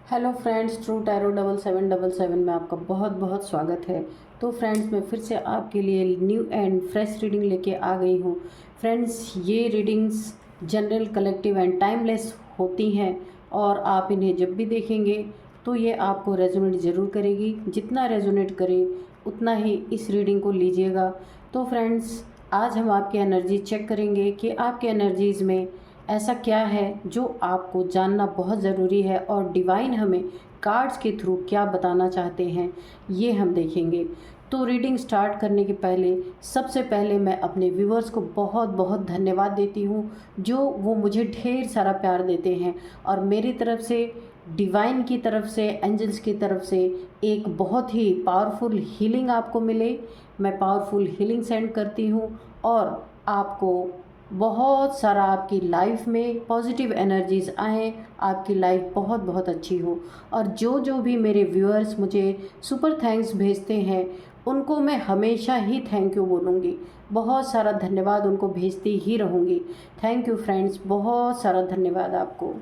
Hello friends, true tarot 7777 में आपका बहुत बहुत स्वागत है। तो फ्रेंड्स, मैं फिर से आपके लिए न्यू एंड फ्रेश रीडिंग लेके आ गई हूँ। फ्रेंड्स, ये readings general, collective and timeless होती हैं और आप इन्हें जब भी देखेंगे तो ये आपको रेजोनेट ज़रूर करेगी। जितना रेजोनेट करे उतना ही इस रीडिंग को लीजिएगा। तो फ्रेंड्स, आज हम आपकी एनर्जी चेक करेंगे कि आपके एनर्जीज़ में ऐसा क्या है जो आपको जानना बहुत ज़रूरी है और डिवाइन हमें कार्ड्स के थ्रू क्या बताना चाहते हैं, ये हम देखेंगे। तो रीडिंग स्टार्ट करने के पहले सबसे पहले मैं अपने व्यूअर्स को बहुत बहुत धन्यवाद देती हूँ, जो वो मुझे ढेर सारा प्यार देते हैं और मेरी तरफ से, डिवाइन की तरफ से, एंजल्स की तरफ से एक बहुत ही पावरफुल हीलिंग आपको मिले। मैं पावरफुल हीलिंग सेंड करती हूँ और आपको बहुत सारा आपकी लाइफ में पॉजिटिव एनर्जीज़ आएँ, आपकी लाइफ बहुत बहुत अच्छी हो। और जो जो भी मेरे व्यूअर्स मुझे सुपर थैंक्स भेजते हैं उनको मैं हमेशा ही थैंक यू बोलूँगी, बहुत सारा धन्यवाद उनको भेजती ही रहूँगी। थैंक यू फ्रेंड्स, बहुत सारा धन्यवाद आपको।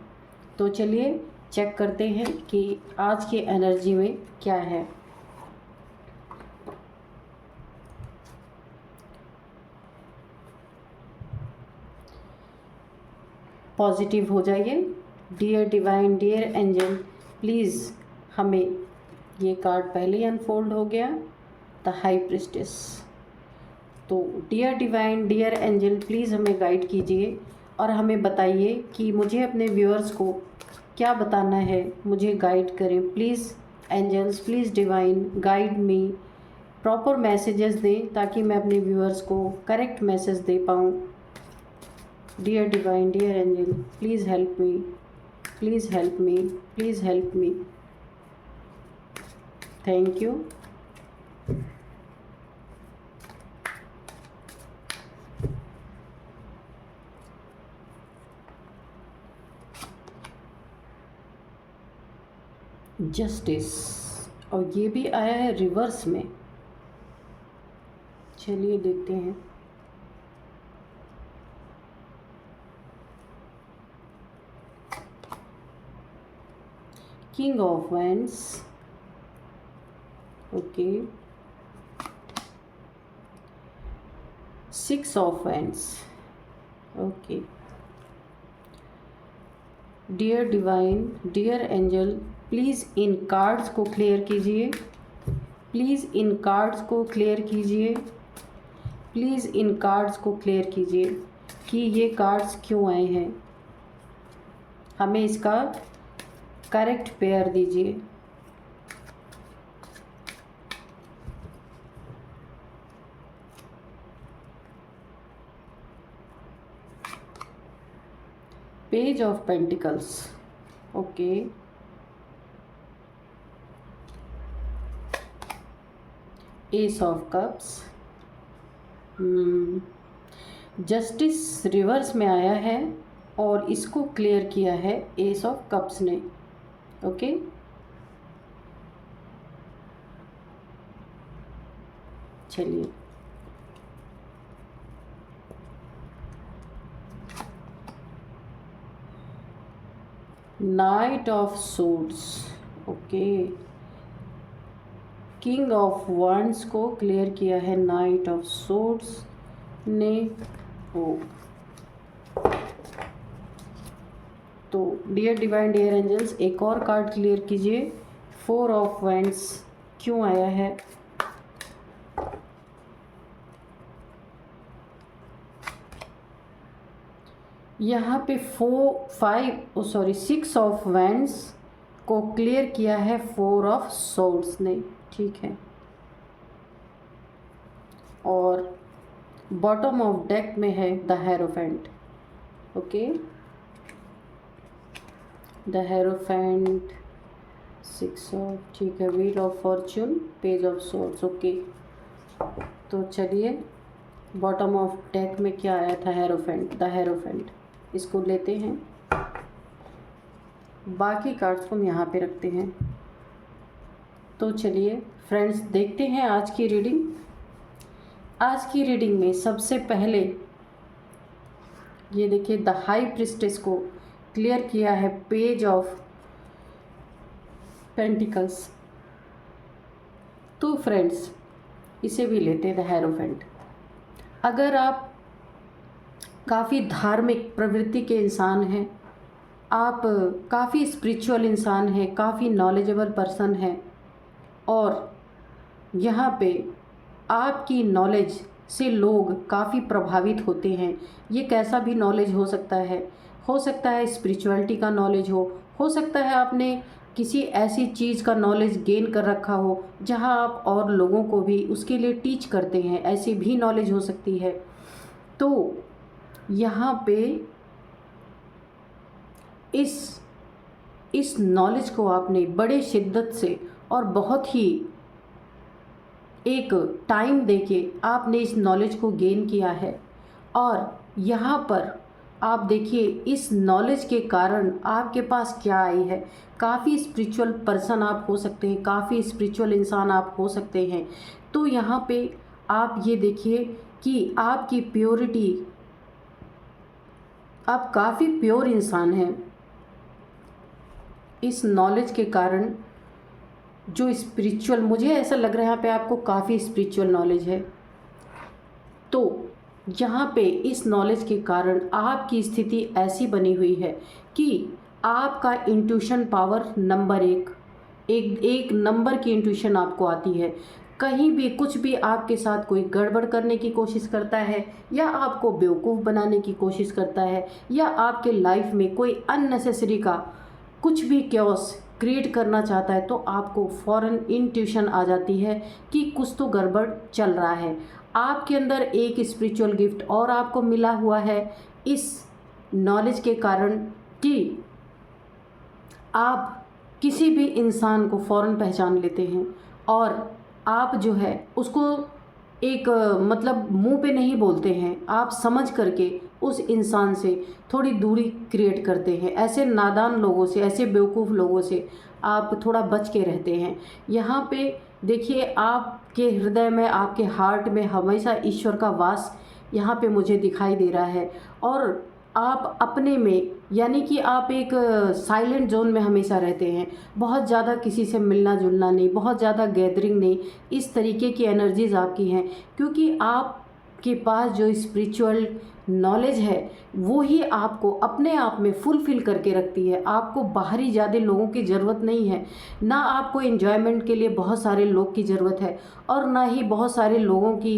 तो चलिए चेक करते हैं कि आज की एनर्जी में क्या है। पॉजिटिव हो जाइए। Dear divine, dear angel, please हमें, ये कार्ड पहले ही अनफोल्ड हो गया, द हाई प्रिस्टेस। तो dear divine, dear angel, please हमें गाइड कीजिए और हमें बताइए कि मुझे अपने व्यूअर्स को क्या बताना है, मुझे गाइड करें please. Angels, please divine guide me, proper messages दें ताकि मैं अपने व्यूअर्स को करेक्ट मैसेज दे पाऊँ। Dear divine, dear angel, please help me, please help me, please help me. Thank you. Justice, और ये भी आया है रिवर्स में। चलिए देखते हैं। King of wands, okay. 6 of wands, okay. Dear divine, dear angel, please इन कार्ड्स को क्लियर कीजिए, प्लीज़ इन कार्ड्स को क्लियर कीजिए, प्लीज़ इन कार्ड्स को क्लियर कीजिए कि ये कार्ड्स क्यों आए हैं। हमें इसका करेक्ट पेयर दीजिए। Page of pentacles, okay. Ace of cups, justice reverse में आया है और इसको क्लियर किया है एस ऑफ कप्स ने, ओके। चलिए, knight of suits, okay. King of wands को क्लियर किया है नाइट ऑफ सूट्स ने, ओ। तो डियर डिवाइन, डियर एंजल्स, एक और कार्ड क्लियर कीजिए। 4 ऑफ वैंड्स क्यों आया है। यहाँ पे 6 ऑफ वैंड्स को क्लियर किया है 4 ऑफ सोर्ड्स ने, ठीक है। और बॉटम ऑफ डेक में है the hierophant, okay. The hierophant, 6 of, ठीक है। Wheel of Fortune, page of swords, okay. तो चलिए, बॉटम ऑफ डेक में क्या आया था, हेरोफेंट, द हेरोफेंट। इसको लेते हैं, बाकी कार्ड्स को हम यहाँ पे रखते हैं। तो चलिए फ्रेंड्स, देखते हैं आज की रीडिंग। आज की रीडिंग में सबसे पहले ये देखिए, द हाई प्रिस्टेस को क्लियर किया है पेज ऑफ पेंटिकल्स। तो फ्रेंड्स, इसे भी लेते हैं द हेरोफेंट। अगर आप काफ़ी धार्मिक प्रवृत्ति के इंसान हैं, आप काफ़ी स्पिरिचुअल इंसान हैं, काफ़ी नॉलेजेबल पर्सन हैं, और यहाँ पे आपकी नॉलेज से लोग काफ़ी प्रभावित होते हैं। ये कैसा भी नॉलेज हो सकता है स्पिरिचुअलिटी का नॉलेज हो सकता है आपने किसी ऐसी चीज़ का नॉलेज गेन कर रखा हो जहाँ आप और लोगों को भी उसके लिए टीच करते हैं, ऐसी भी नॉलेज हो सकती है। तो यहाँ पे इस नॉलेज को आपने बड़े शिद्दत से और बहुत ही एक टाइम देके आपने इस नॉलेज को गेन किया है। और यहाँ पर आप देखिए, इस नॉलेज के कारण आपके पास क्या आई है। काफ़ी स्पिरिचुअल पर्सन आप हो सकते हैं, काफ़ी स्पिरिचुअल इंसान आप हो सकते हैं। तो यहाँ पे आप ये देखिए कि आपकी प्योरिटी, आप काफ़ी प्योर इंसान हैं। इस नॉलेज के कारण जो स्पिरिचुअल, मुझे ऐसा लग रहा है यहाँ पे आपको काफ़ी स्पिरिचुअल नॉलेज है। तो यहाँ पे इस नॉलेज के कारण आपकी स्थिति ऐसी बनी हुई है कि आपका इंट्यूशन पावर नंबर एक नंबर की इंट्यूशन आपको आती है। कहीं भी कुछ भी आपके साथ कोई गड़बड़ करने की कोशिश करता है, या आपको बेवकूफ़ बनाने की कोशिश करता है, या आपके लाइफ में कोई अननेसेसरी का कुछ भी क्योस क्रिएट करना चाहता है, तो आपको फ़ौरन इंट्यूशन आ जाती है कि कुछ तो गड़बड़ चल रहा है। आपके अंदर एक स्पिरिचुअल गिफ्ट और आपको मिला हुआ है इस नॉलेज के कारण कि आप किसी भी इंसान को फ़ौरन पहचान लेते हैं, और आप जो है उसको एक मतलब मुंह पे नहीं बोलते हैं, आप समझ करके उस इंसान से थोड़ी दूरी क्रिएट करते हैं। ऐसे नादान लोगों से, ऐसे बेवकूफ़ लोगों से आप थोड़ा बच के रहते हैं। यहाँ पे देखिए, आपके हृदय में, आपके हार्ट में हमेशा ईश्वर का वास यहाँ पे मुझे दिखाई दे रहा है। और आप अपने में, यानी कि आप एक साइलेंट जोन में हमेशा रहते हैं। बहुत ज़्यादा किसी से मिलना जुलना नहीं, बहुत ज़्यादा गैदरिंग नहीं, इस तरीके की एनर्जीज़ आपकी हैं, क्योंकि आपके पास जो स्पिरिचुअल नॉलेज है वो ही आपको अपने आप में फुलफ़िल करके रखती है। आपको बाहरी ज़्यादा लोगों की ज़रूरत नहीं है, ना आपको एन्जॉयमेंट के लिए बहुत सारे लोग की ज़रूरत है, और ना ही बहुत सारे लोगों की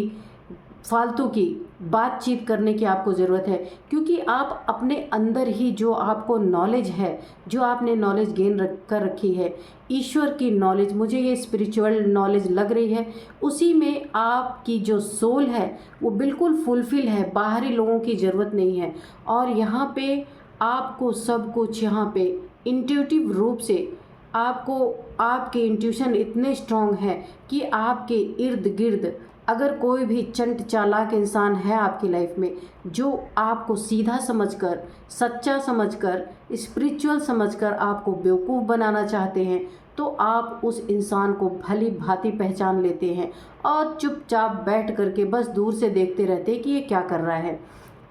फालतू की बातचीत करने की आपको ज़रूरत है। क्योंकि आप अपने अंदर ही जो आपको नॉलेज है, जो आपने नॉलेज गेन कर रखी है, ईश्वर की नॉलेज, मुझे ये स्पिरिचुअल नॉलेज लग रही है, उसी में आपकी जो सोल है वो बिल्कुल फुलफ़िल है, बाहरी लोगों की ज़रूरत नहीं है। और यहाँ पे आपको सब कुछ, यहाँ पे इंट्यूटिव रूप से आपको, आपके इंट्यूशन इतने स्ट्रॉन्ग है कि आपके इर्द गिर्द अगर कोई भी चंट चालाक इंसान है आपकी लाइफ में, जो आपको सीधा समझकर, सच्चा समझकर, स्पिरिचुअल समझकर आपको बेवकूफ़ बनाना चाहते हैं, तो आप उस इंसान को भली भांति पहचान लेते हैं और चुपचाप बैठ करके बस दूर से देखते रहते हैं कि ये क्या कर रहा है।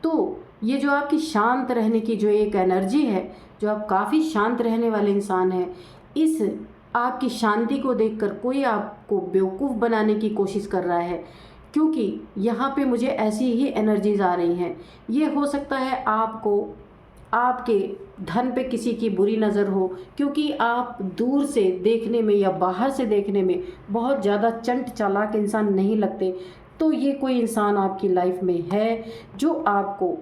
तो ये जो आपकी शांत रहने की जो एक एनर्जी है, जो आप काफ़ी शांत रहने वाले इंसान हैं, इस आपकी शांति को देखकर कोई आपको बेवकूफ़ बनाने की कोशिश कर रहा है, क्योंकि यहाँ पे मुझे ऐसी ही एनर्जीज़ आ रही हैं। ये हो सकता है आपको, आपके धन पे किसी की बुरी नज़र हो, क्योंकि आप दूर से देखने में या बाहर से देखने में बहुत ज़्यादा चंट चालाक इंसान नहीं लगते। तो ये कोई इंसान आपकी लाइफ में है जो आपको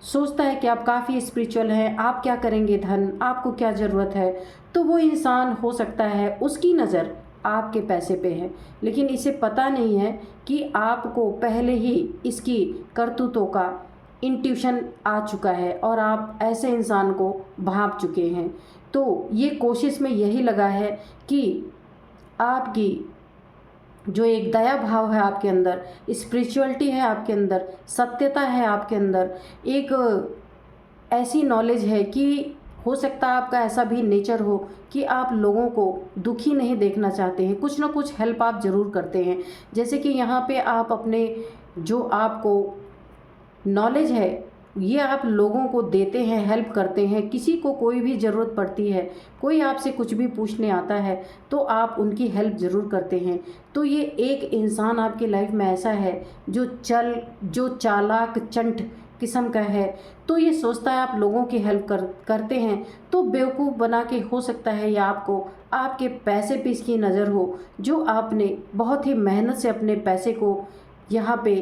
सोचता है कि आप काफ़ी स्पिरिचुअल हैं, आप क्या करेंगे धन, आपको क्या ज़रूरत है। तो वो इंसान हो सकता है उसकी नज़र आपके पैसे पे है, लेकिन इसे पता नहीं है कि आपको पहले ही इसकी करतूतों का इंट्यूशन आ चुका है और आप ऐसे इंसान को भांप चुके हैं। तो ये कोशिश में यही लगा है कि आपकी जो एक दया भाव है आपके अंदर, स्पिरिचुअलिटी है आपके अंदर, सत्यता है आपके अंदर, एक ऐसी नॉलेज है कि हो सकता है आपका ऐसा भी नेचर हो कि आप लोगों को दुखी नहीं देखना चाहते हैं, कुछ ना कुछ हेल्प आप ज़रूर करते हैं। जैसे कि यहाँ पे आप अपने जो आपको नॉलेज है ये आप लोगों को देते हैं, हेल्प करते हैं, किसी को कोई भी ज़रूरत पड़ती है, कोई आपसे कुछ भी पूछने आता है तो आप उनकी हेल्प ज़रूर करते हैं। तो ये एक इंसान आपकी लाइफ में ऐसा है जो चालाक चंट किस्म का है, तो ये सोचता है आप लोगों की हेल्प करते हैं तो बेवकूफ़ बना के, हो सकता है या आपको आपके पैसे पे इसकी नज़र हो, जो आपने बहुत ही मेहनत से अपने पैसे को यहाँ पे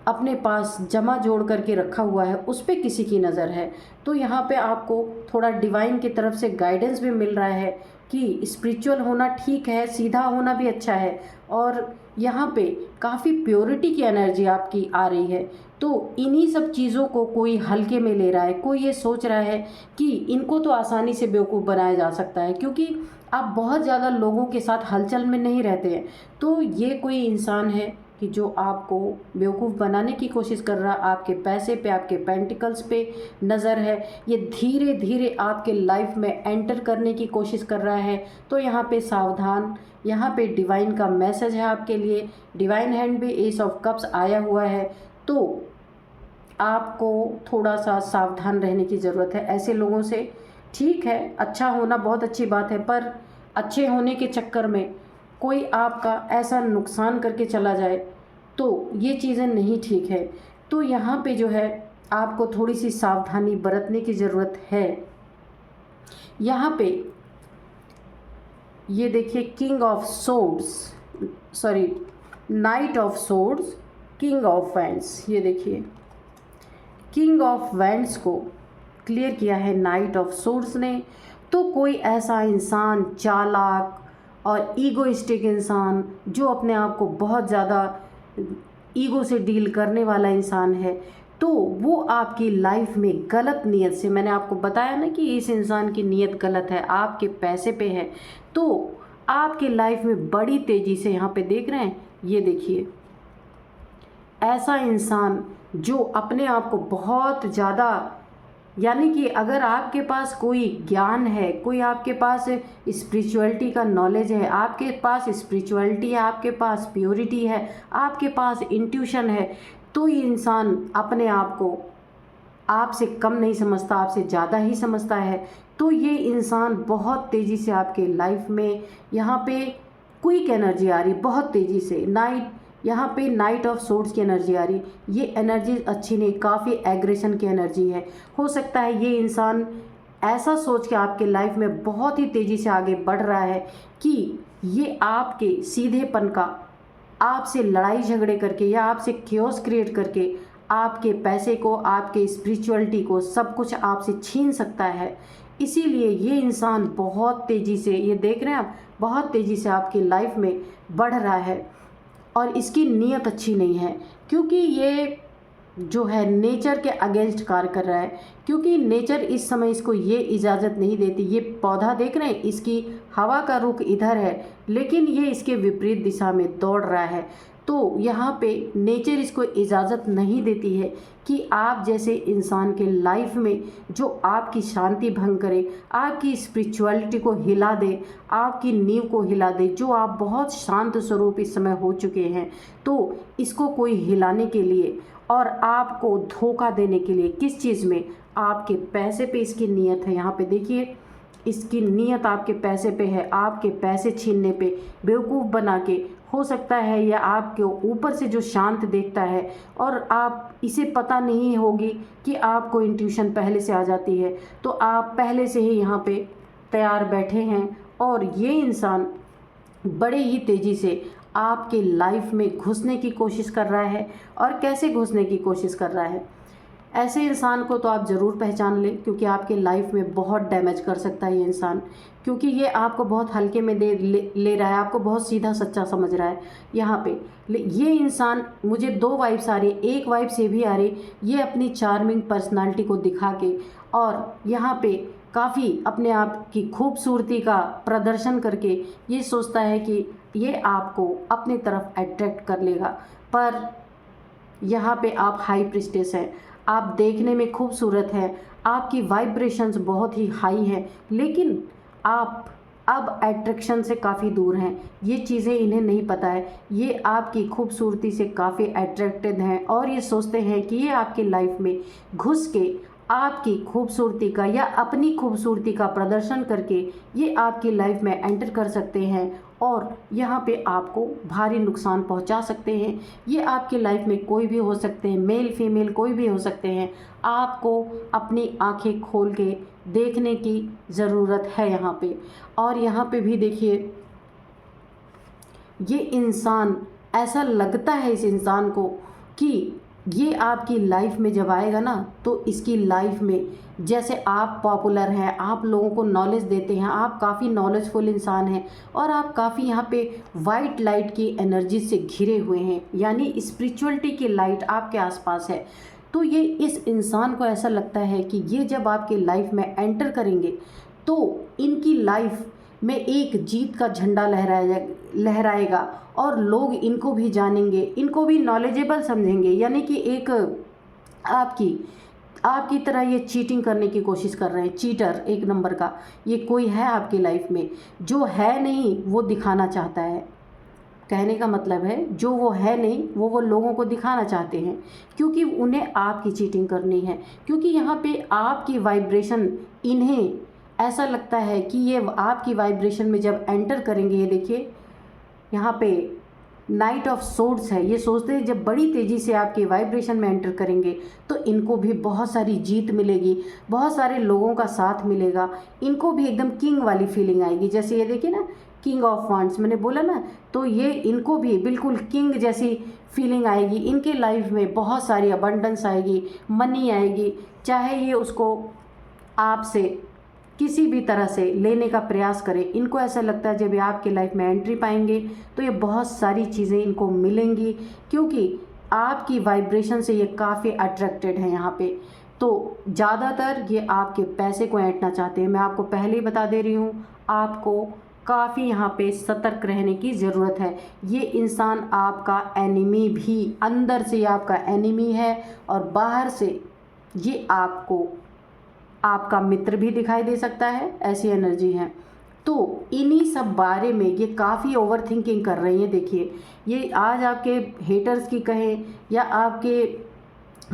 अपने पास जमा जोड़ करके रखा हुआ है, उस पे किसी की नज़र है। तो यहाँ पे आपको थोड़ा डिवाइन की तरफ से गाइडेंस भी मिल रहा है कि स्पिरिचुअल होना ठीक है, सीधा होना भी अच्छा है, और यहाँ पे काफ़ी प्योरिटी की एनर्जी आपकी आ रही है। तो इन्हीं सब चीज़ों को कोई हल्के में ले रहा है, कोई ये सोच रहा है कि इनको तो आसानी से बेवकूफ़ बनाया जा सकता है, क्योंकि आप बहुत ज़्यादा लोगों के साथ हलचल में नहीं रहते हैं। तो ये कोई इंसान है कि जो आपको बेवकूफ़ बनाने की कोशिश कर रहा, आपके पैसे पे, आपके पेंटिकल्स पे नज़र है, ये धीरे धीरे आपके लाइफ में एंटर करने की कोशिश कर रहा है। तो यहाँ पे सावधान, यहाँ पे डिवाइन का मैसेज है आपके लिए। डिवाइन हैंड भी एस ऑफ कप्स आया हुआ है, तो आपको थोड़ा सा सावधान रहने की ज़रूरत है ऐसे लोगों से। ठीक है, अच्छा होना बहुत अच्छी बात है, पर अच्छे होने के चक्कर में कोई आपका ऐसा नुकसान करके चला जाए तो ये चीज़ें नहीं ठीक है। तो यहाँ पे जो है आपको थोड़ी सी सावधानी बरतने की ज़रूरत है। यहाँ पे ये देखिए, king of swords, sorry night of swords, king of wands, ये देखिए किंग ऑफ वैंड्स को क्लियर किया है नाइट ऑफ सोर्ड्स ने। तो कोई ऐसा इंसान, चालाक और ईगोइस्टिक इंसान, जो अपने आप को बहुत ज़्यादा ईगो से डील करने वाला इंसान है, तो वो आपकी लाइफ में गलत नीयत से, मैंने आपको बताया ना कि इस इंसान की नीयत गलत है, आपके पैसे पे है, तो आपकी लाइफ में बड़ी तेज़ी से, यहाँ पे देख रहे हैं, ये देखिए ऐसा इंसान जो अपने आप को बहुत ज़्यादा, यानी कि अगर आपके पास कोई ज्ञान है, कोई आपके पास स्पिरिचुअलिटी का नॉलेज है, आपके पास स्पिरिचुअलिटी है, आपके पास प्योरिटी है, आपके पास इंट्यूशन है, तो ये इंसान अपने आप को आपसे कम नहीं समझता, आपसे ज़्यादा ही समझता है। तो ये इंसान बहुत तेज़ी से आपके लाइफ में, यहाँ पे क्विक एनर्जी आ रही बहुत तेज़ी से, यहाँ पे नाइट ऑफ सोर्ड्स की एनर्जी आ रही, ये एनर्जी अच्छी नहीं, काफ़ी एग्रेशन की एनर्जी है। हो सकता है ये इंसान ऐसा सोच के आपके लाइफ में बहुत ही तेज़ी से आगे बढ़ रहा है कि ये आपके सीधेपन का, आपसे लड़ाई झगड़े करके या आपसे क्योस क्रिएट करके आपके पैसे को, आपके स्पिरिचुअलिटी को, सब कुछ आपसे छीन सकता है। इसीलिए ये इंसान बहुत तेज़ी से, ये देख रहे हैं आप, बहुत तेज़ी से आपकी लाइफ में बढ़ रहा है, और इसकी नीयत अच्छी नहीं है, क्योंकि ये जो है नेचर के अगेंस्ट कार्य कर रहा है, क्योंकि नेचर इस समय इसको ये इजाज़त नहीं देती। ये पौधा देख रहे हैं, इसकी हवा का रुख इधर है, लेकिन ये इसके विपरीत दिशा में दौड़ रहा है। तो यहाँ पे नेचर इसको इजाज़त नहीं देती है कि आप जैसे इंसान के लाइफ में जो आपकी शांति भंग करे, आपकी स्पिरिचुअलिटी को हिला दे, आपकी नींव को हिला दे, जो आप बहुत शांत स्वरूप इस समय हो चुके हैं, तो इसको कोई हिलाने के लिए और आपको धोखा देने के लिए, किस चीज़ में, आपके पैसे पे इसकी नीयत है। यहाँ पे देखिए, इसकी नीयत आपके पैसे पे है, आपके पैसे छीनने पे, बेवकूफ़ बना के, हो सकता है या आपके ऊपर से जो शांत देखता है, और आप इसे पता नहीं होगी कि आपको इंट्यूशन पहले से आ जाती है, तो आप पहले से ही यहाँ पे तैयार बैठे हैं, और ये इंसान बड़े ही तेज़ी से आपके लाइफ में घुसने की कोशिश कर रहा है। और कैसे घुसने की कोशिश कर रहा है, ऐसे इंसान को तो आप ज़रूर पहचान लें, क्योंकि आपके लाइफ में बहुत डैमेज कर सकता है ये इंसान, क्योंकि ये आपको बहुत हल्के में ले रहा है, आपको बहुत सीधा सच्चा समझ रहा है। यहाँ पे ये इंसान, मुझे दो वाइब्स आ रही, एक वाइब से भी आ रही, ये अपनी चार्मिंग पर्सनालिटी को दिखा के और यहाँ पे काफ़ी अपने आप की खूबसूरती का प्रदर्शन करके ये सोचता है कि ये आपको अपनी तरफ अट्रैक्ट कर लेगा। पर यहाँ पे आप हाई प्रिस्टेस हैं, आप देखने में खूबसूरत हैं, आपकी वाइब्रेशंस बहुत ही हाई हैं, लेकिन आप अब अट्रैक्शन से काफ़ी दूर हैं। ये चीज़ें इन्हें नहीं पता है। ये आपकी खूबसूरती से काफ़ी अट्रैक्टेड हैं और ये सोचते हैं कि ये आपकी लाइफ में घुस के आपकी खूबसूरती का या अपनी खूबसूरती का प्रदर्शन करके ये आपकी लाइफ में एंटर कर सकते हैं और यहाँ पे आपको भारी नुकसान पहुँचा सकते हैं। ये आपकी लाइफ में कोई भी हो सकते हैं, मेल फीमेल कोई भी हो सकते हैं। आपको अपनी आंखें खोल के देखने की ज़रूरत है यहाँ पे। और यहाँ पे भी देखिए, ये इंसान, ऐसा लगता है इस इंसान को कि ये आपकी लाइफ में जब आएगा ना, तो इसकी लाइफ में जैसे आप पॉपुलर हैं, आप लोगों को नॉलेज देते हैं, आप काफ़ी नॉलेजफुल इंसान हैं और आप काफ़ी यहाँ पे वाइट लाइट की एनर्जी से घिरे हुए हैं, यानी स्पिरिचुअलिटी की लाइट आपके आसपास है। तो ये इस इंसान को ऐसा लगता है कि ये जब आपकी लाइफ में एंटर करेंगे तो इनकी लाइफ में एक जीत का झंडा लहराएगा और लोग इनको भी जानेंगे, इनको भी नॉलेजेबल समझेंगे। यानी कि एक आपकी तरह ये चीटिंग करने की कोशिश कर रहे हैं, चीटर एक नंबर का ये कोई है आपकी लाइफ में। जो है नहीं वो दिखाना चाहता है, कहने का मतलब है जो वो है नहीं वो लोगों को दिखाना चाहते हैं, क्योंकि उन्हें आपकी चीटिंग करनी है। क्योंकि यहाँ पे आपकी वाइब्रेशन, इन्हें ऐसा लगता है कि ये आपकी वाइब्रेशन में जब एंटर करेंगे, ये देखिए यहाँ पे नाइट ऑफ सोर्ड्स है, ये सोचते हैं जब बड़ी तेज़ी से आपके वाइब्रेशन में एंटर करेंगे तो इनको भी बहुत सारी जीत मिलेगी, बहुत सारे लोगों का साथ मिलेगा, इनको भी एकदम किंग वाली फीलिंग आएगी। जैसे ये देखिए ना, किंग ऑफ वांड्स मैंने बोला ना, तो ये इनको भी बिल्कुल किंग जैसी फीलिंग आएगी। इनके लाइफ में बहुत सारी अबंडेंस आएगी, मनी आएगी, चाहे ये उसको आपसे किसी भी तरह से लेने का प्रयास करें। इनको ऐसा लगता है जब ये आपके लाइफ में एंट्री पाएंगे तो ये बहुत सारी चीज़ें इनको मिलेंगी, क्योंकि आपकी वाइब्रेशन से ये काफ़ी अट्रैक्टेड है यहाँ पे। तो ज़्यादातर ये आपके पैसे को ऐंठना चाहते हैं। मैं आपको पहले ही बता दे रही हूँ, आपको काफ़ी यहाँ पे सतर्क रहने की ज़रूरत है। ये इंसान आपका एनिमी भी, अंदर से ये आपका एनिमी है और बाहर से ये आपका मित्र भी दिखाई दे सकता है, ऐसी एनर्जी है। तो इन्हीं सब बारे में ये काफ़ी ओवर थिंकिंग कर रही हैं। देखिए, ये आज आपके हेटर्स की कहें या आपके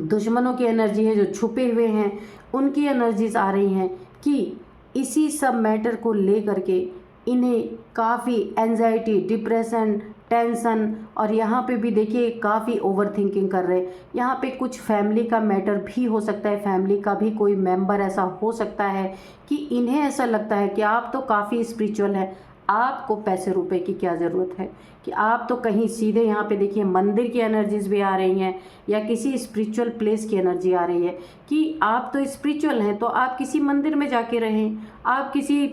दुश्मनों की एनर्जी है जो छुपे हुए हैं, उनकी एनर्जीज आ रही हैं कि इसी सब मैटर को ले करके इन्हें काफ़ी एंजाइटी, डिप्रेशन, टेंशन, और यहाँ पे भी देखिए काफ़ी ओवर थिंकिंग कर रहे हैं। यहाँ पे कुछ फैमिली का मैटर भी हो सकता है, फैमिली का भी कोई मेंबर ऐसा हो सकता है कि इन्हें ऐसा लगता है कि आप तो काफ़ी स्पिरिचुअल हैं, आपको पैसे रुपए की क्या ज़रूरत है, कि आप तो कहीं सीधे यहाँ पे देखिए मंदिर की एनर्जीज भी आ रही हैं या किसी स्पिरिचुअल प्लेस की एनर्जी आ रही है कि आप तो स्पिरिचुअल हैं तो आप किसी मंदिर में जाके रहें, आप किसी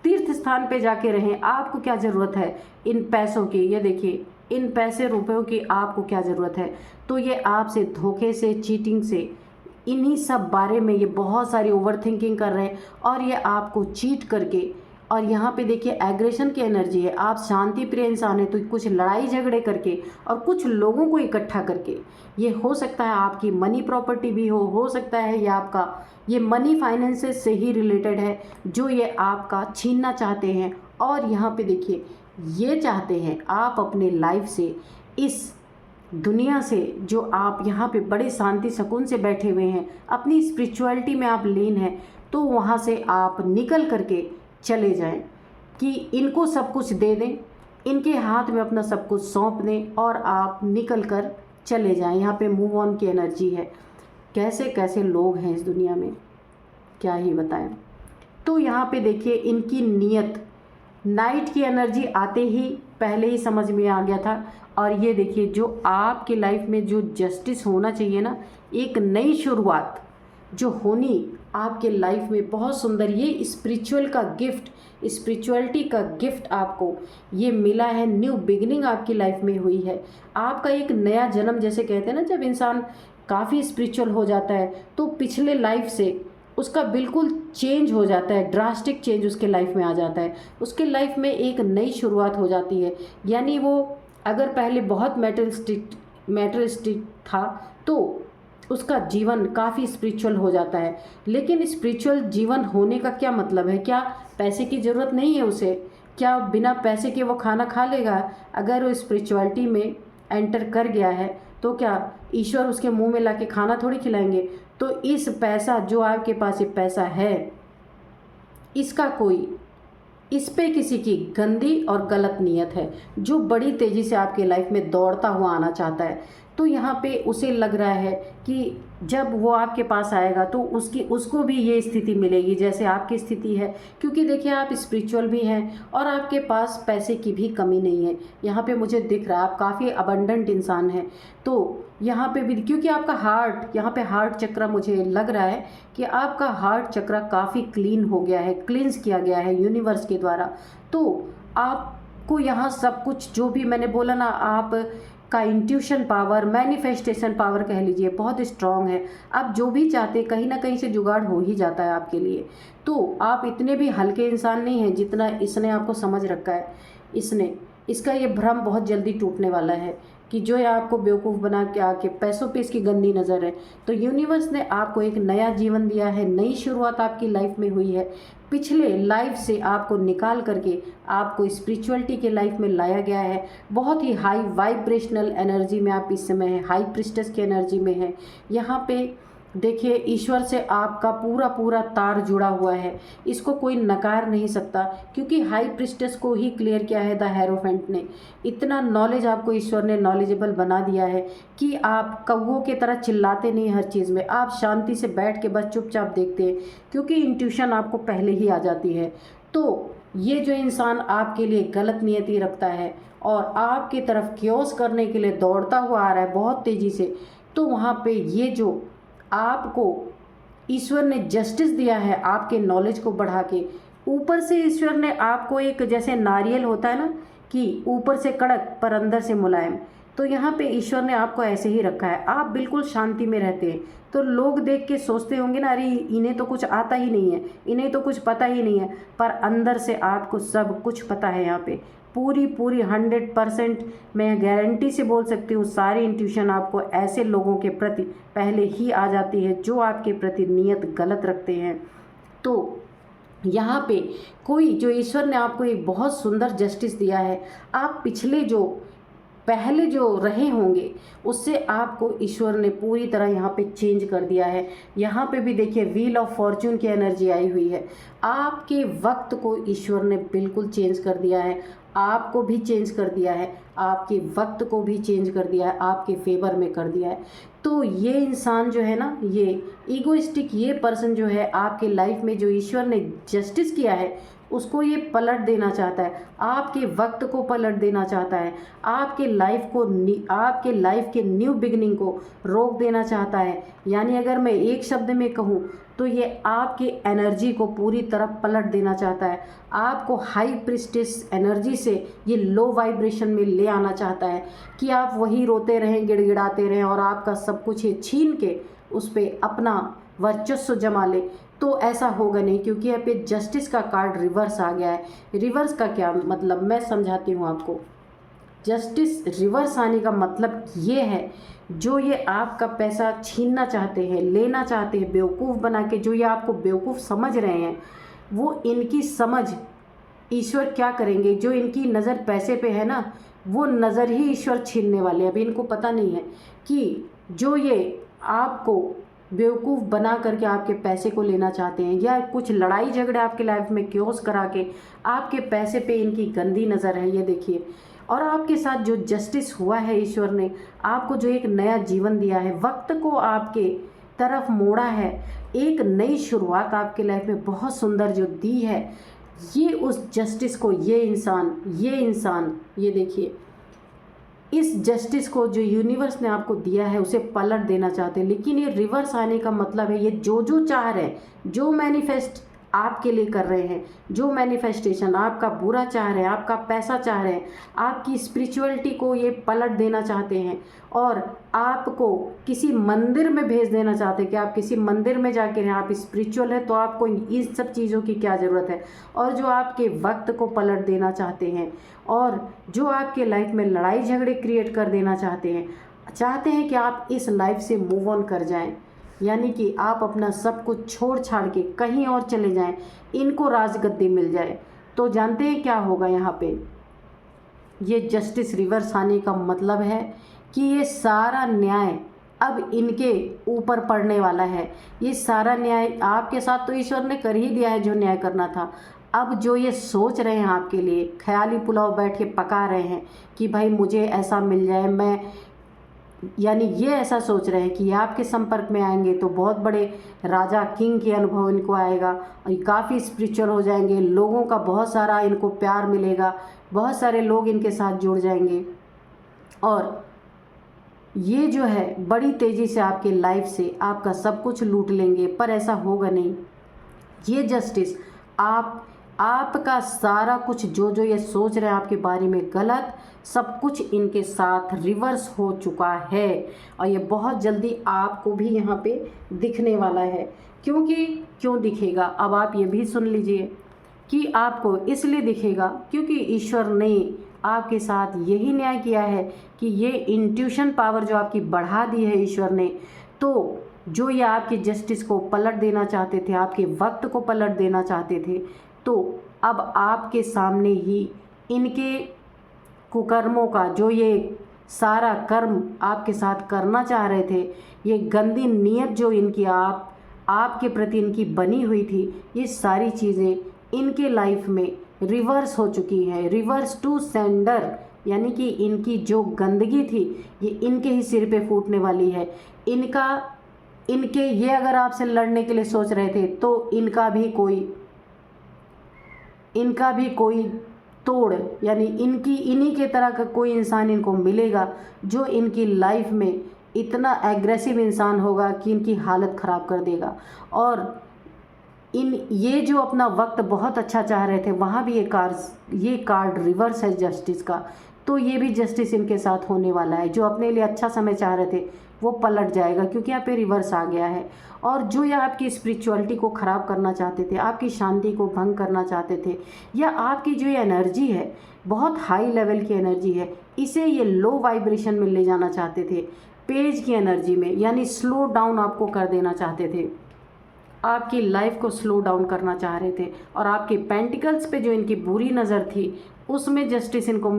तीर्थ स्थान पे जाके रहें, आपको क्या ज़रूरत है इन पैसों की। ये देखिए, इन पैसे रुपयों की आपको क्या ज़रूरत है। तो ये आपसे धोखे से, चीटिंग से, इन्हीं सब बारे में ये बहुत सारी ओवर थिंकिंग कर रहे हैं और ये आपको चीट करके, और यहाँ पे देखिए एग्रेशन की एनर्जी है। आप शांति प्रिय इंसान है तो कुछ लड़ाई झगड़े करके और कुछ लोगों को इकट्ठा करके, ये हो सकता है आपकी मनी प्रॉपर्टी भी हो सकता है ये आपका ये मनी फाइनेंसेस से ही रिलेटेड है जो ये आपका छीनना चाहते हैं। और यहाँ पे देखिए, ये चाहते हैं आप अपने लाइफ से, इस दुनिया से जो आप यहाँ पे बड़े शांति सुकून से बैठे हुए हैं, अपनी स्पिरिचुअलिटी में आप लीन हैं, तो वहाँ से आप निकल करके चले जाएं, कि इनको सब कुछ दे दें, इनके हाथ में अपना सब कुछ सौंप दें और आप निकल कर चले जाएं। यहाँ पे मूव ऑन की एनर्जी है। कैसे कैसे लोग हैं इस दुनिया में, क्या ही बताएं। तो यहाँ पे देखिए इनकी नीयत, नाइट की एनर्जी आते ही पहले ही समझ में आ गया था। और ये देखिए, जो आपकी लाइफ में जो जस्टिस होना चाहिए ना, एक नई शुरुआत जो होनी आपके लाइफ में बहुत सुंदर, ये स्पिरिचुअल का गिफ्ट, स्पिरिचुअलिटी का गिफ्ट आपको ये मिला है। न्यू बिगिनिंग आपकी लाइफ में हुई है, आपका एक नया जन्म। जैसे कहते हैं ना, जब इंसान काफ़ी स्पिरिचुअल हो जाता है तो पिछले लाइफ से उसका बिल्कुल चेंज हो जाता है, ड्रास्टिक चेंज उसके लाइफ में आ जाता है, उसके लाइफ में एक नई शुरुआत हो जाती है। यानी वो अगर पहले बहुत मैटरिस्टिक था तो उसका जीवन काफ़ी स्पिरिचुअल हो जाता है। लेकिन स्पिरिचुअल जीवन होने का क्या मतलब है, क्या पैसे की ज़रूरत नहीं है उसे। क्या बिना पैसे के वो खाना खा लेगा? अगर वो स्पिरिचुअलिटी में एंटर कर गया है तो क्या ईश्वर उसके मुंह में लाके खाना थोड़ी खिलाएंगे? तो इस पैसा जो आपके पास ये पैसा है, इसका कोई, इस पे किसी की गंदी और गलत नीयत है जो बड़ी तेज़ी से आपके लाइफ में दौड़ता हुआ आना चाहता है। तो यहाँ पे उसे लग रहा है कि जब वो आपके पास आएगा तो उसको भी ये स्थिति मिलेगी जैसे आपकी स्थिति है, क्योंकि देखिए आप स्पिरिचुअल भी हैं और आपके पास पैसे की भी कमी नहीं है। यहाँ पे मुझे दिख रहा है आप काफ़ी अबंडेंट इंसान हैं। तो यहाँ पे भी क्योंकि आपका हार्ट, यहाँ पे हार्ट चक्र मुझे लग रहा है कि आपका हार्ट चक्र काफ़ी क्लीन हो गया है, क्लींस किया गया है यूनिवर्स के द्वारा। तो आपको यहाँ सब कुछ जो भी मैंने बोला ना, आप का इंट्यूशन पावर, मैनिफेस्टेशन पावर कह लीजिए, बहुत स्ट्रांग है। आप जो भी चाहते कहीं ना कहीं से जुगाड़ हो ही जाता है आपके लिए। तो आप इतने भी हल्के इंसान नहीं हैं जितना इसने आपको समझ रखा है। इसका ये भ्रम बहुत जल्दी टूटने वाला है कि जो ये आपको बेवकूफ़ बना के आके पैसों पे इसकी गंदी नज़र है। तो यूनिवर्स ने आपको एक नया जीवन दिया है, नई शुरुआत आपकी लाइफ में हुई है। पिछले लाइफ से आपको निकाल करके आपको स्पिरिचुअलिटी के लाइफ में लाया गया है। बहुत ही हाई वाइब्रेशनल एनर्जी में आप इस समय हैं, हाई प्रिस्टेस की एनर्जी में हैं। यहाँ पे देखिए ईश्वर से आपका पूरा पूरा तार जुड़ा हुआ है, इसको कोई नकार नहीं सकता, क्योंकि हाई प्रिस्टेस को ही क्लियर किया है द हेरोफेंट ने। इतना नॉलेज आपको ईश्वर ने नॉलेजेबल बना दिया है कि आप कौवों की तरह चिल्लाते नहीं हर चीज़ में, आप शांति से बैठ के बस चुपचाप देखते हैं, क्योंकि इंट्यूशन आपको पहले ही आ जाती है। तो ये जो इंसान आपके लिए गलत नियति रखता है और आपकी तरफ क्योस करने के लिए दौड़ता हुआ आ रहा है बहुत तेज़ी से, तो वहाँ पे ये जो आपको ईश्वर ने जस्टिस दिया है आपके नॉलेज को बढ़ा के, ऊपर से ईश्वर ने आपको एक, जैसे नारियल होता है ना कि ऊपर से कड़क पर अंदर से मुलायम, तो यहाँ पे ईश्वर ने आपको ऐसे ही रखा है। आप बिल्कुल शांति में रहते हैं तो लोग देख के सोचते होंगे ना, अरे इन्हें तो कुछ आता ही नहीं है, इन्हें तो कुछ पता ही नहीं है, पर अंदर से आपको सब कुछ पता है। यहाँ पे पूरी 100% मैं गारंटी से बोल सकती हूँ, सारी इंट्यूशन आपको ऐसे लोगों के प्रति पहले ही आ जाती है जो आपके प्रति नियत गलत रखते हैं। तो यहाँ पे कोई जो ईश्वर ने आपको एक बहुत सुंदर जस्टिस दिया है, आप पहले जो रहे होंगे उससे आपको ईश्वर ने पूरी तरह यहाँ पे चेंज कर दिया है। यहाँ पे भी देखिए व्हील ऑफ फॉर्चून की एनर्जी आई हुई है। आपके वक्त को ईश्वर ने बिल्कुल चेंज कर दिया है, आपको भी चेंज कर दिया है, आपके वक्त को भी चेंज कर दिया है, आपके फेवर में कर दिया है। तो ये इंसान जो है ना, ये ईगोइस्टिक ये पर्सन जो है आपके लाइफ में जो ईश्वर ने जस्टिस किया है उसको ये पलट देना चाहता है, आपके वक्त को पलट देना चाहता है, आपके लाइफ के न्यू बिगनिंग को रोक देना चाहता है। यानी अगर मैं एक शब्द में कहूँ तो ये आपकी एनर्जी को पूरी तरह पलट देना चाहता है, आपको हाई प्रिस्टेस एनर्जी से ये लो वाइब्रेशन में ले आना चाहता है कि आप वही रोते रहें, गिड़गिड़ाते रहें और आपका सब कुछ ये छीन के उस पर अपना वर्चस्व जमा ले। तो ऐसा होगा नहीं, क्योंकि यहाँ पे जस्टिस का कार्ड रिवर्स आ गया है। रिवर्स का क्या मतलब, मैं समझाती हूँ आपको। जस्टिस रिवर्स आने का मतलब ये है, जो ये आपका पैसा छीनना चाहते हैं, लेना चाहते हैं, बेवकूफ़ बना के जो ये आपको बेवकूफ़ समझ रहे हैं, वो इनकी समझ ईश्वर क्या करेंगे, जो इनकी नज़र पैसे पे है ना, वो नज़र ही ईश्वर छीनने वाले हैं। अभी इनको पता नहीं है कि जो ये आपको बेवकूफ़ बना करके आपके पैसे को लेना चाहते हैं, या कुछ लड़ाई झगड़े आपके लाइफ में क्योस करा के आपके पैसे पे इनकी गंदी नज़र है, ये देखिए। और आपके साथ जो जस्टिस हुआ है, ईश्वर ने आपको जो एक नया जीवन दिया है, वक्त को आपके तरफ मोड़ा है, एक नई शुरुआत आपके लाइफ में बहुत सुंदर जो दी है, ये उस जस्टिस को ये इंसान ये देखिए, इस जस्टिस को जो यूनिवर्स ने आपको दिया है उसे पलट देना चाहते हैं। लेकिन ये रिवर्स आने का मतलब है, ये जो चाह रहे हैं, जो मैनिफेस्ट आपके लिए कर रहे हैं, जो मैनिफेस्टेशन आपका बुरा चाह रहे हैं, आपका पैसा चाह रहे हैं, आपकी स्पिरिचुअलिटी को ये पलट देना चाहते हैं और आपको किसी मंदिर में भेज देना चाहते हैं कि आप किसी मंदिर में जाके रहें, आप स्पिरिचुअल है तो आपको इन सब चीज़ों की क्या ज़रूरत है। और जो आपके वक्त को पलट देना चाहते हैं और जो आपके लाइफ में लड़ाई झगड़े क्रिएट कर देना चाहते हैं कि आप इस लाइफ से मूव ऑन कर जाएं, यानी कि आप अपना सब कुछ छोड़ छाड़ के कहीं और चले जाएं, इनको राजगद्दी मिल जाए, तो जानते हैं क्या होगा यहाँ पे? ये जस्टिस रिवर्स आने का मतलब है कि ये सारा न्याय अब इनके ऊपर पड़ने वाला है। ये सारा न्याय आपके साथ तो ईश्वर ने कर ही दिया है जो न्याय करना था। अब जो ये सोच रहे हैं आपके लिए, ख्याली पुलाव बैठ के पका रहे हैं कि भाई मुझे ऐसा मिल जाए, मैं, यानी ये ऐसा सोच रहे हैं कि आपके संपर्क में आएंगे तो बहुत बड़े राजा किंग के अनुभव इनको आएगा, काफ़ी स्पिरिचुअल हो जाएंगे, लोगों का बहुत सारा इनको प्यार मिलेगा, बहुत सारे लोग इनके साथ जुड़ जाएंगे और ये जो है बड़ी तेज़ी से आपके लाइफ से आपका सब कुछ लूट लेंगे। पर ऐसा होगा नहीं। ये जस्टिस आपका सारा कुछ जो जो ये सोच रहे हैं आपके बारे में गलत, सब कुछ इनके साथ रिवर्स हो चुका है और ये बहुत जल्दी आपको भी यहाँ पे दिखने वाला है। क्यों दिखेगा, अब आप ये भी सुन लीजिए कि आपको इसलिए दिखेगा क्योंकि ईश्वर ने आपके साथ यही न्याय किया है कि ये इंट्यूशन पावर जो आपकी बढ़ा दी है ईश्वर ने, तो जो ये आपके जस्टिस को पलट देना चाहते थे, आपके वक्त को पलट देना चाहते थे, तो अब आपके सामने ही इनके कुकर्मों का, जो ये सारा कर्म आपके साथ करना चाह रहे थे, ये गंदी नीयत जो इनकी आपके प्रति इनकी बनी हुई थी, ये सारी चीज़ें इनके लाइफ में रिवर्स हो चुकी है, रिवर्स टू सेंडर। यानी कि इनकी जो गंदगी थी ये इनके ही सिर पे फूटने वाली है। ये अगर आपसे लड़ने के लिए सोच रहे थे तो इनका भी कोई तोड़, यानी इन्हीं के तरह का कोई इंसान इनको मिलेगा जो इनकी लाइफ में इतना एग्रेसिव इंसान होगा कि इनकी हालत ख़राब कर देगा। और ये जो अपना वक्त बहुत अच्छा चाह रहे थे, वहाँ भी ये कार्ड रिवर्स है जस्टिस का, तो ये भी जस्टिस इनके साथ होने वाला है। जो अपने लिए अच्छा समय चाह रहे थे वो पलट जाएगा क्योंकि यहाँ पे रिवर्स आ गया है। और जो ये आपकी स्पिरिचुअलिटी को ख़राब करना चाहते थे, आपकी शांति को भंग करना चाहते थे, या आपकी जो ये एनर्जी है बहुत हाई लेवल की एनर्जी है, इसे ये लो वाइब्रेशन में ले जाना चाहते थे, पेज की एनर्जी में, यानी स्लो डाउन आपको कर देना चाहते थे, आपकी लाइफ को स्लो डाउन करना चाह रहे थे। और आपके पेंटिकल्स पे जो इनकी बुरी नज़र थी उसमें जस्टिस इनको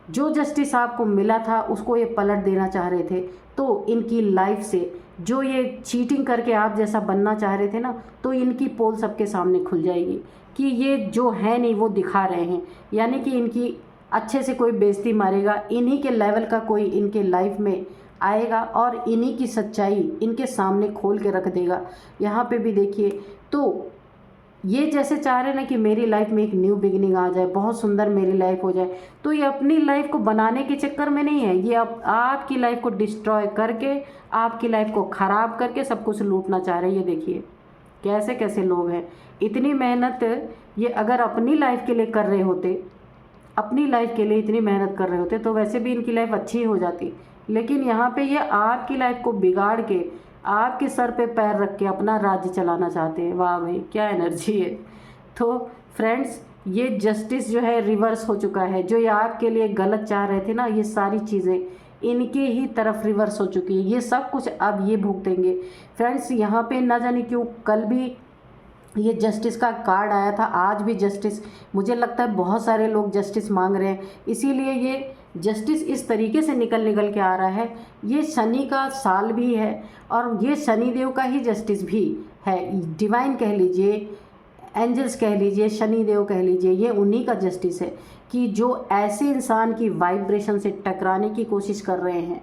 जो जस्टिस आपको मिला था उसको ये पलट देना चाह रहे थे। तो इनकी लाइफ से जो ये चीटिंग करके आप जैसा बनना चाह रहे थे ना, तो इनकी पोल सबके सामने खुल जाएगी कि ये जो है नहीं वो दिखा रहे हैं। यानी कि इनकी अच्छे से कोई बेइज्जती मारेगा, इन्हीं के लेवल का कोई इनके लाइफ में आएगा और इन्हीं की सच्चाई इनके सामने खोल के रख देगा। यहाँ पे भी देखिए, तो ये जैसे चाह रहे हैं ना कि मेरी लाइफ में एक न्यू बिगिनिंग आ जाए, बहुत सुंदर मेरी लाइफ हो जाए, तो ये अपनी लाइफ को बनाने के चक्कर में नहीं है, ये आपकी लाइफ को डिस्ट्रॉय करके, आपकी लाइफ को ख़राब करके सब कुछ लूटना चाह रहे हैं। ये देखिए कैसे कैसे लोग हैं। इतनी मेहनत ये अगर अपनी लाइफ के लिए कर रहे होते, अपनी लाइफ के लिए इतनी मेहनत कर रहे होते तो वैसे भी इनकी लाइफ अच्छी हो जाती, लेकिन यहाँ पे ये आपकी लाइफ को बिगाड़ के आपके सर पे पैर रख के अपना राज्य चलाना चाहते हैं। वाह भाई क्या एनर्जी है। तो फ्रेंड्स, ये जस्टिस जो है रिवर्स हो चुका है। जो ये आपके लिए गलत चाह रहे थे ना, ये सारी चीज़ें इनके ही तरफ रिवर्स हो चुकी है। ये सब कुछ अब ये भुगतेंगे। फ्रेंड्स, यहाँ पे ना जाने क्यों कल भी ये जस्टिस का कार्ड आया था, आज भी जस्टिस, मुझे लगता है बहुत सारे लोग जस्टिस मांग रहे हैं, इसीलिए ये जस्टिस इस तरीके से निकल के आ रहा है। ये शनि का साल भी है और ये शनि देव का ही जस्टिस भी है। डिवाइन कह लीजिए, एंजल्स कह लीजिए, शनि देव कह लीजिए, ये उन्हीं का जस्टिस है कि जो ऐसे इंसान की वाइब्रेशन से टकराने की कोशिश कर रहे हैं,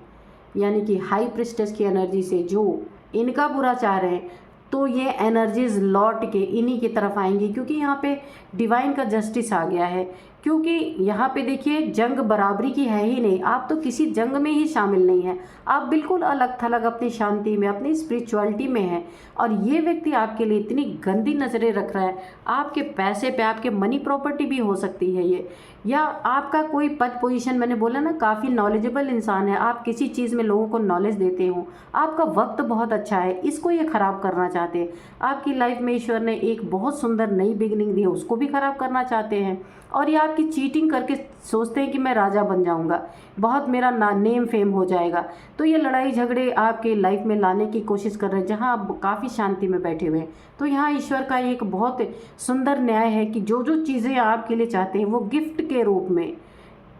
यानी कि हाई प्रिस्टेस की एनर्जी से जो इनका बुरा चाह रहे हैं, तो ये एनर्जीज लौट के इन्हीं की तरफ आएंगी क्योंकि यहाँ पे डिवाइन का जस्टिस आ गया है। क्योंकि यहाँ पे देखिए जंग बराबरी की है ही नहीं, आप तो किसी जंग में ही शामिल नहीं हैं, आप बिल्कुल अलग थलग अपनी शांति में, अपनी स्पिरिचुअलिटी में हैं। और ये व्यक्ति आपके लिए इतनी गंदी नज़रें रख रहा है, आपके पैसे पे, आपके मनी प्रॉपर्टी भी हो सकती है ये, या आपका कोई पद पोजीशन, मैंने बोला ना काफ़ी नॉलेजेबल इंसान है, आप किसी चीज़ में लोगों को नॉलेज देते हो, आपका वक्त बहुत अच्छा है, इसको ये ख़राब करना चाहते हैं। आपकी लाइफ में ईश्वर ने एक बहुत सुंदर नई बिगिनिंग दी है, उसको भी ख़राब करना चाहते हैं। और ये आपके की चीटिंग करके सोचते हैं कि मैं राजा बन जाऊंगा, बहुत मेरा नेम फेम हो जाएगा। तो ये लड़ाई झगड़े आपके लाइफ में लाने की कोशिश कर रहे हैं, जहां आप काफ़ी शांति में बैठे हुए हैं। तो यहाँ ईश्वर का एक बहुत सुंदर न्याय है कि जो जो चीज़ें आपके लिए चाहते हैं वो गिफ्ट के रूप में,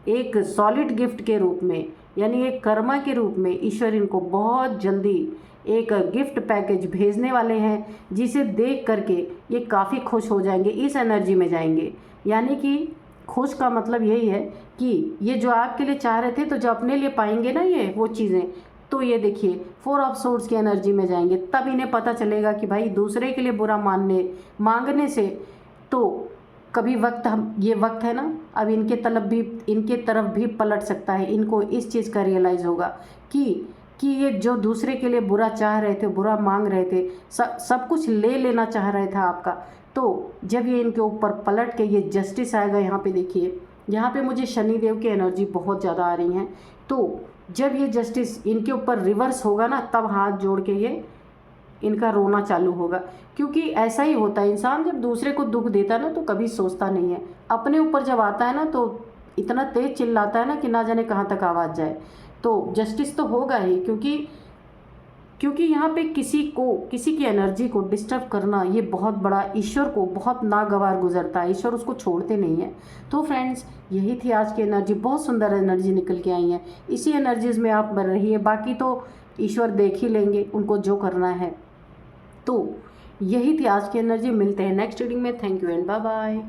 एक सॉलिड गिफ्ट के रूप में, यानी एक कर्मा के रूप में ईश्वर इनको बहुत जल्दी एक गिफ्ट पैकेज भेजने वाले हैं, जिसे देख करके ये काफ़ी खुश हो जाएंगे, इस एनर्जी में जाएंगे। यानी कि खुश का मतलब यही है कि ये जो आपके लिए चाह रहे थे, तो जो अपने लिए पाएंगे ना ये वो चीज़ें, तो ये देखिए 4 ऑफ सोर्ड्स की एनर्जी में जाएंगे। तब इन्हें पता चलेगा कि भाई दूसरे के लिए बुरा मांगने से तो कभी ये वक्त है ना, अब इनके तरफ भी पलट सकता है। इनको इस चीज़ का रियलाइज़ होगा कि ये जो दूसरे के लिए बुरा चाह रहे थे, बुरा मांग रहे थे, सब कुछ ले लेना चाह रहे था आपका, तो जब ये इनके ऊपर पलट के ये जस्टिस आएगा। यहाँ पे देखिए, यहाँ पे मुझे शनिदेव की एनर्जी बहुत ज़्यादा आ रही हैं। तो जब ये जस्टिस इनके ऊपर रिवर्स होगा ना, तब हाथ जोड़ के ये इनका रोना चालू होगा। क्योंकि ऐसा ही होता है, इंसान जब दूसरे को दुख देता है ना तो कभी सोचता नहीं है, अपने ऊपर जब आता है ना तो इतना तेज चिल्लाता है ना कि ना जाने कहाँ तक आवाज़ जाए। तो जस्टिस तो होगा ही, क्योंकि यहाँ पे किसी की एनर्जी को डिस्टर्ब करना ये बहुत बड़ा ईश्वर को बहुत नागवार गुजरता है, ईश्वर उसको छोड़ते नहीं है। तो फ्रेंड्स, यही थी आज की एनर्जी, बहुत सुंदर एनर्जी निकल के आई है। इसी एनर्जीज में आप बन रही है, बाकी तो ईश्वर देख ही लेंगे उनको जो करना है। तो यही थी आज की एनर्जी, मिलते हैं नेक्स्ट रीडिंग में। Thank you and bye bye.